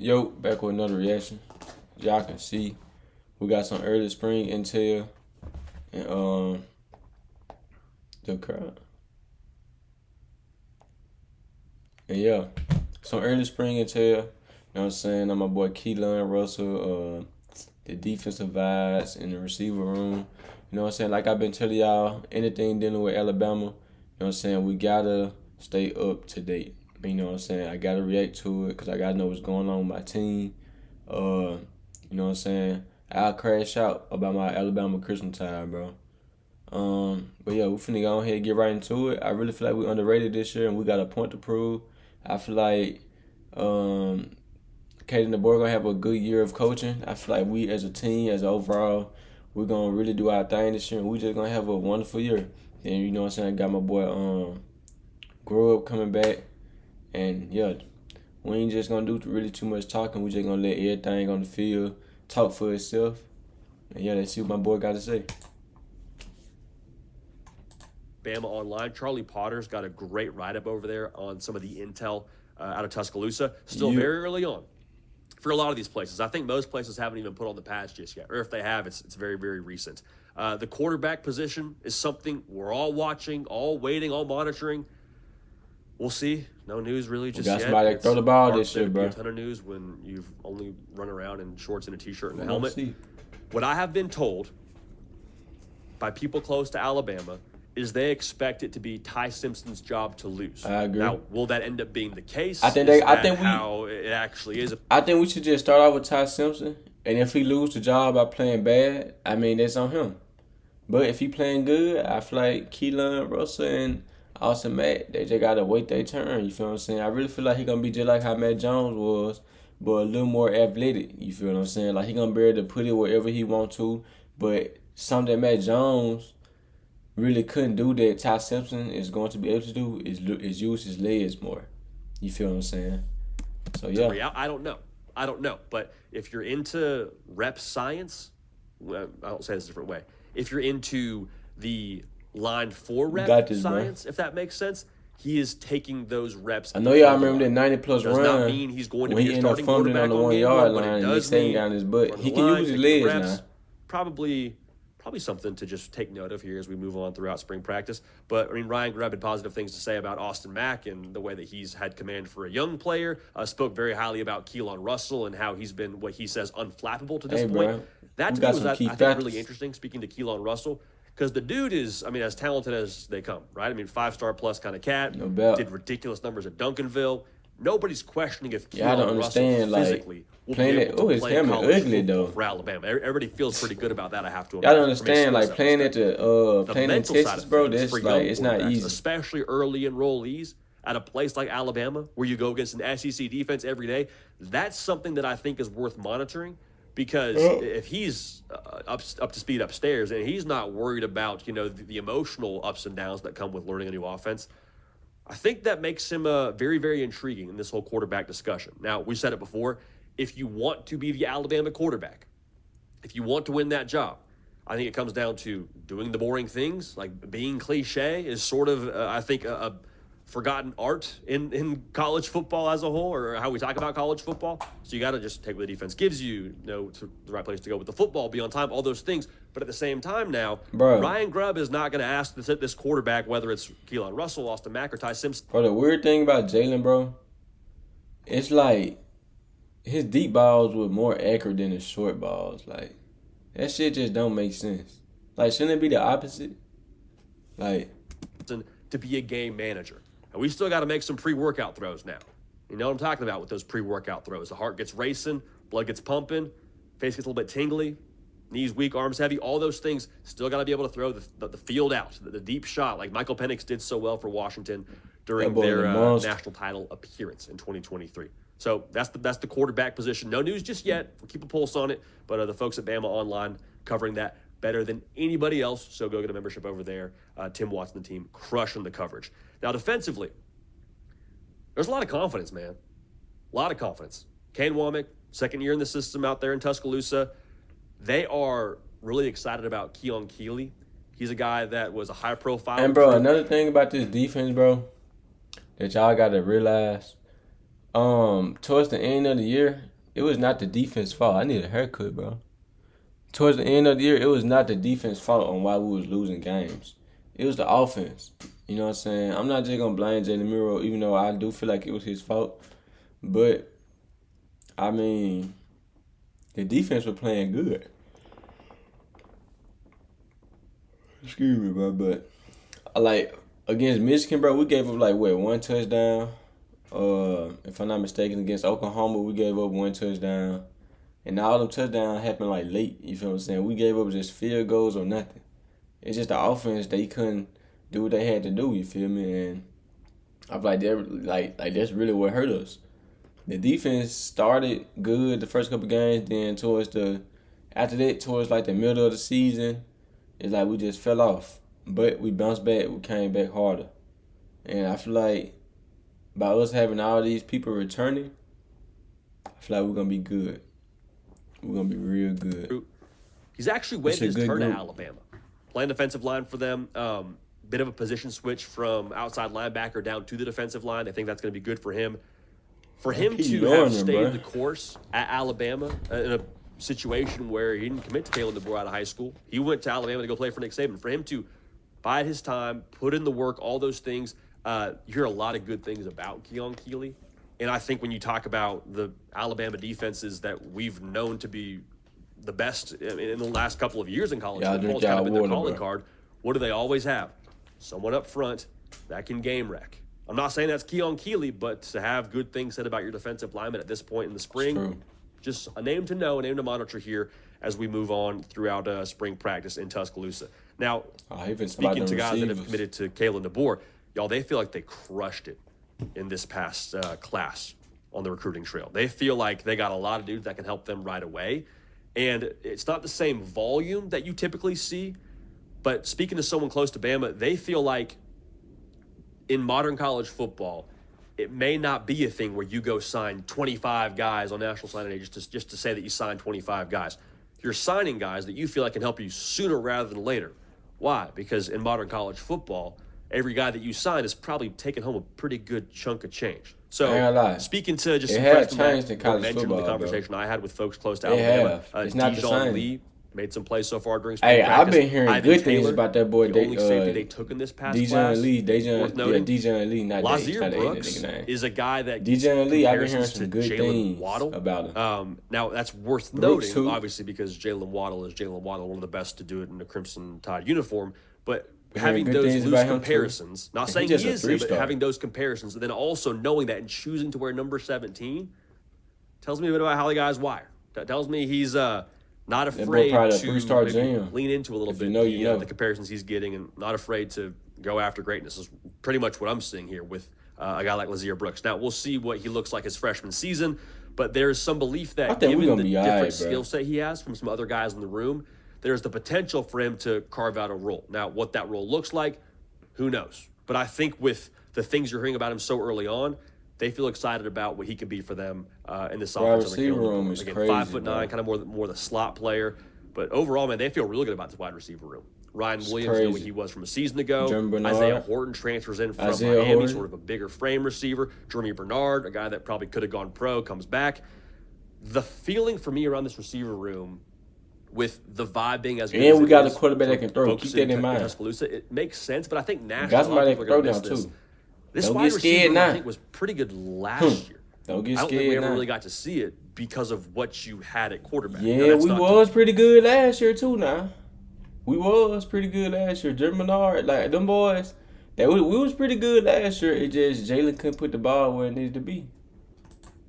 Yo, back with another reaction. Y'all can see we got some early spring intel and the crowd. And yeah, some early spring intel. You know what I'm saying? I'm my boy Keelan Russell, the defensive vibes in the receiver room. You know what I'm saying? Like I've been telling y'all, anything dealing with Alabama, you know what I'm saying? We gotta stay up to date. You know what I'm saying? I gotta react to it because I gotta know what's going on with my team. You know what I'm saying? I'll crash out about my Alabama Christmas time, bro. But yeah, we finna go ahead and get right into it. I really feel like we underrated this year and we got a point to prove. I feel like Kaden and the boy gonna have a good year of coaching. I feel like we as a team, as overall, we're gonna really do our thing this year and we just gonna have a wonderful year. And you know what I'm saying? I got my boy Grow Up coming back. And yeah, we ain't just gonna do really too much talking. We just gonna let everything on the field talk for itself. And yeah, let's see what my boy got to say. Bama Online. Charlie Potter's got a great write-up over there on some of the intel out of Tuscaloosa. Still very early on for a lot of these places. I think most places haven't even put on the pads just yet. Or if they have, it's very, very recent. The quarterback position is something we're all watching, all waiting, all monitoring. We'll see. No news really just yet. Got somebody that throw the ball this year, bro. A ton of news when you've only run around in shorts and a t-shirt and a helmet. What I have been told by people close to Alabama is they expect it to be Ty Simpson's job to lose. I agree. Now, will that end up being the case? I think how it actually is. I think we should just start out with Ty Simpson, and if he lose the job by playing bad, I mean that's on him. But if he playing good, I feel like Keelan Russell and Austin Mack, they just gotta wait their turn. You feel what I'm saying? I really feel like he gonna be just like how Matt Jones was, but a little more athletic. You feel what I'm saying? Like he gonna be able to put it wherever he want to. But something that Matt Jones really couldn't do that Ty Simpson is going to be able to do is use his legs more. You feel what I'm saying? So yeah. I don't know. But if you're into rep science, I don't say this a different way. If you're into the line 4 rep science, if that makes sense, he is taking those reps. I know y'all remember that 90-plus run. Does not mean he's going to be he a starting quarterback on the 1 yard line. And Nick Saban got on his butt. He can use his legs now. Probably something to just take note of here as we move on throughout spring practice. But, I mean, Ryan Grubb had positive things to say about Austin Mack and the way that he's had command for a young player. Spoke very highly about Keelan Russell and how he's been, what he says, unflappable to this point. Bro, that to me was, I think, really interesting, speaking to Keelan Russell, because the dude is, I mean, as talented as they come, right? I mean, 5-star plus kind of cat. No doubt. Did ridiculous numbers at Duncanville. Nobody's questioning if Keelan Russell physically will be able to play college football for Alabama. Everybody feels pretty good about that, I have to imagine. Y'all don't understand, like, playing at playing in Texas, bro, that's like, it's not easy. Especially early enrollees at a place like Alabama, where you go against an SEC defense every day. That's something that I think is worth monitoring, because if he's up to speed upstairs and he's not worried about, you know, the emotional ups and downs that come with learning a new offense, I think that makes him very, very intriguing in this whole quarterback discussion. Now, we said it before. If you want to be the Alabama quarterback, if you want to win that job, I think it comes down to doing the boring things. Like, being cliche is sort of, I think, a forgotten art in college football as a whole, or how we talk about college football. So you got to just take what the defense gives you, to the right place to go with the football, be on time, all those things. But at the same time now, Ryan Grubb is not going to ask this quarterback, whether it's Keelan Russell, Austin Mack, or Ty Simpson. Bro, the weird thing about Jalen, bro, it's like his deep balls were more accurate than his short balls. Like, that shit just don't make sense. Like, shouldn't it be the opposite? Like, to be a game manager. And we still got to make some pre-workout throws now. You know what I'm talking about with those pre-workout throws. The heart gets racing, blood gets pumping, face gets a little bit tingly, knees weak, arms heavy, all those things. Still got to be able to throw the field out, the deep shot, like Michael Penix did so well for Washington during their national title appearance in 2023. So that's the quarterback position. No news just yet. We'll keep a pulse on it. But the folks at Bama Online covering that better than anybody else. So go get a membership over there. Tim Watson and the team crushing the coverage. Now, defensively, there's a lot of confidence, man. A lot of confidence. Kane Womack, second year in the system out there in Tuscaloosa. They are really excited about Keon Keeley. He's a guy that was a high-profile. And, bro, another thing about this defense, bro, that y'all got to realize, towards the end of the year, it was not the defense fault. I need a haircut, bro. Towards the end of the year, it was not the defense fault on why we was losing games. It was the offense. You know what I'm saying? I'm not just gonna blame Jalen Miro, even though I do feel like it was his fault. But I mean, the defense was playing good. Excuse me, bro, but like against Michigan, bro, we gave up like what, one touchdown. If I'm not mistaken, against Oklahoma, we gave up one touchdown. And all them touchdowns happened like late. You feel what I'm saying? We gave up just field goals or nothing. It's just the offense, they couldn't do what they had to do, you feel me? And I feel like that that's really what hurt us. The defense started good the first couple games, then after that, towards like the middle of the season, it's like we just fell off. But we bounced back, we came back harder. And I feel like by us having all these people returning, I feel like we're gonna be good. We're gonna be real good. He's actually waited his turn group. at Alabama. Playing defensive line for them. Bit of a position switch from outside linebacker down to the defensive line. I think that's going to be good for him. For him to have stayed the course at Alabama in a situation where he didn't commit to Kalen DeBoer out of high school. He went to Alabama to go play for Nick Saban. For him to bide his time, put in the work, all those things, you hear a lot of good things about Keon Keeley. And I think when you talk about the Alabama defenses that we've known to be the best in the last couple of years in college football, it's kind of been their calling card. What do they always have? Someone up front that can game wreck. I'm not saying that's Keon Keeley, but to have good things said about your defensive lineman at this point in the spring, just a name to know, a name to monitor here as we move on throughout spring practice in Tuscaloosa. Now, speaking to guys that have committed to Kalen DeBoer, y'all, they feel like they crushed it in this past class on the recruiting trail. They feel like they got a lot of dudes that can help them right away. And it's not the same volume that you typically see, but speaking to someone close to Bama, they feel like in modern college football, it may not be a thing where you go sign 25 guys on National Signing Day just to say that you signed 25 guys. You're signing guys that you feel like can help you sooner rather than later. Why? Because in modern college football, every guy that you sign is probably taking home a pretty good chunk of change. So, speaking to just some freshmen that mentioned the conversation I had with folks close to Alabama, Dijon Lee made some plays so far during spring practice. I've been hearing good things about that boy. The only safety they took in this past class. Dijon Lee, not Lazir Brooks is a guy that Dijon Lee. I've been hearing some good things Waddle about him. Now that's worth noting, obviously, because Jalen Waddle is Jalen Waddle, one of the best to do it in the Crimson Tide uniform, but having those loose comparisons, not saying he is him, but having those comparisons, and then also knowing that and choosing to wear number 17 tells me a bit about how the guy's wired. That tells me he's not afraid to lean into a little bit the comparisons he's getting and not afraid to go after greatness is pretty much what I'm seeing here with a guy like Lazir Brooks. Now, we'll see what he looks like his freshman season, but there's some belief that given the different skill set he has from some other guys in the room, there's the potential for him to carve out a role. Now, what that role looks like, who knows? But I think with the things you're hearing about him so early on, they feel excited about what he can be for them in this offense. Receiver room is crazy, 5'9", kind of more the slot player. But overall, man, they feel really good about this wide receiver room. Ryan Williams, you know what he was from a season ago. Isaiah Horton transfers in from Miami, sort of a bigger frame receiver. Jeremy Bernard, a guy that probably could have gone pro, comes back. The feeling for me around this receiver room, with the vibe being as good as we got a quarterback that can throw. Keep that in mind. Tuscaloosa, it makes sense, but I think nationally, got somebody that can throw down too. This wide receiver, I think, was pretty good last year. Don't get scared. I don't think we ever really got to see it because of what you had at quarterback. Yeah, we was pretty good last year too. Now we was pretty good last year. Jeremy Bernard, like them boys, we was pretty good last year. It just Jalen couldn't put the ball where it needed to be.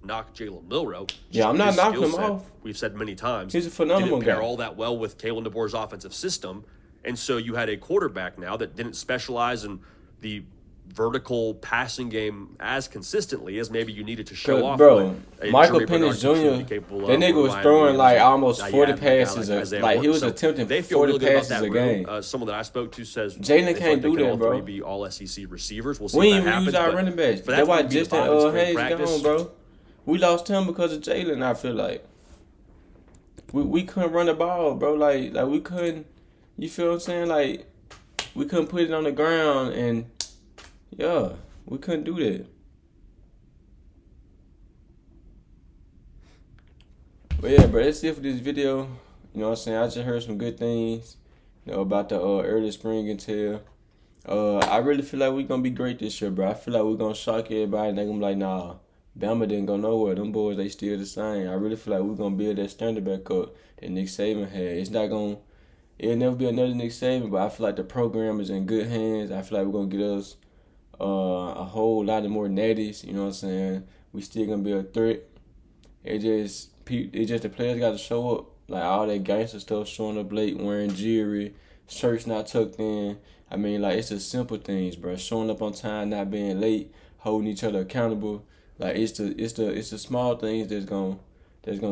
Knock Jalen Milroe. Yeah, I'm not knocking him off. We've said many times. He's a phenomenal guy. Didn't pair all that well with Kalen DeBoer's offensive system, and so you had a quarterback now that didn't specialize in the vertical passing game as consistently as maybe you needed to show off. Bro, Michael Penix Jr., that nigga was throwing like almost 40 passes. Like he was attempting 40 passes a game. Someone that I spoke to says Jalen can't do that, bro. Be all SEC receivers. We'll see we if that ain't use our running backs. That's why just Hayes gone, bro. We lost him because of Jalen. I feel like we couldn't run the ball, bro. Like we couldn't. You feel what I'm saying? Like we couldn't put it on the ground and. Yeah, we couldn't do that. But yeah, bro, that's it for this video. You know what I'm saying? I just heard some good things, you know, about the early spring intel. I really feel like we gonna be great this year, bro. I feel like we gonna shock everybody and they gonna be like, nah, Bama didn't go nowhere. Them boys, they still the same. I really feel like we gonna build that standard back up that Nick Saban had. It's not gonna, it'll never be another Nick Saban, but I feel like the program is in good hands. I feel like we're gonna get us a whole lot of more natties. You know what I'm saying? We still gonna be a threat. It just the players got to show up. Like all that gangster stuff showing up late, wearing jewelry, shirts not tucked in. I mean, like it's the simple things, bro. Showing up on time, not being late, holding each other accountable. Like it's the small things that's gonna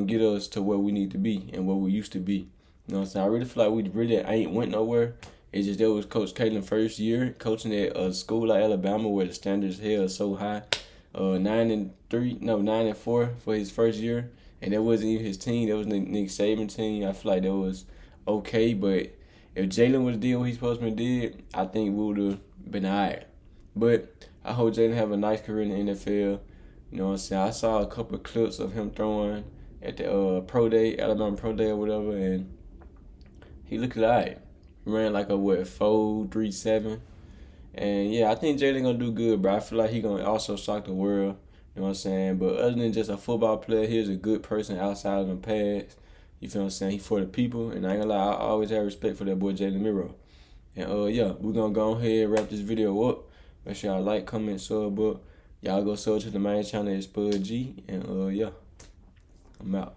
get us to where we need to be and where we used to be. You know what I'm saying? I really feel like we really ain't went nowhere. It's just that was Coach Kalen first year coaching at a school like Alabama where the standards here are so high. 9-4 for his first year, and that wasn't even his team. That was Nick Saban team. I feel like that was okay, but if Jalen would have did what he's supposed to did, I think we would have been alright. But I hope Jalen have a nice career in the NFL. You know what I'm saying? I saw a couple of clips of him throwing at the pro day, Alabama pro day or whatever, and he looked alright. He ran like a 4.37. And yeah, I think Jalen gonna do good, bro. I feel like he gonna also shock the world. You know what I'm saying? But other than just a football player, he's a good person outside of the pads. You feel what I'm saying? He for the people, and I ain't gonna lie, I always have respect for that boy Jalen Miro. And yeah, we're gonna go ahead and wrap this video up. Make sure y'all like, comment, sub, but y'all go sub to the main channel, it's Spud G. And yeah, I'm out.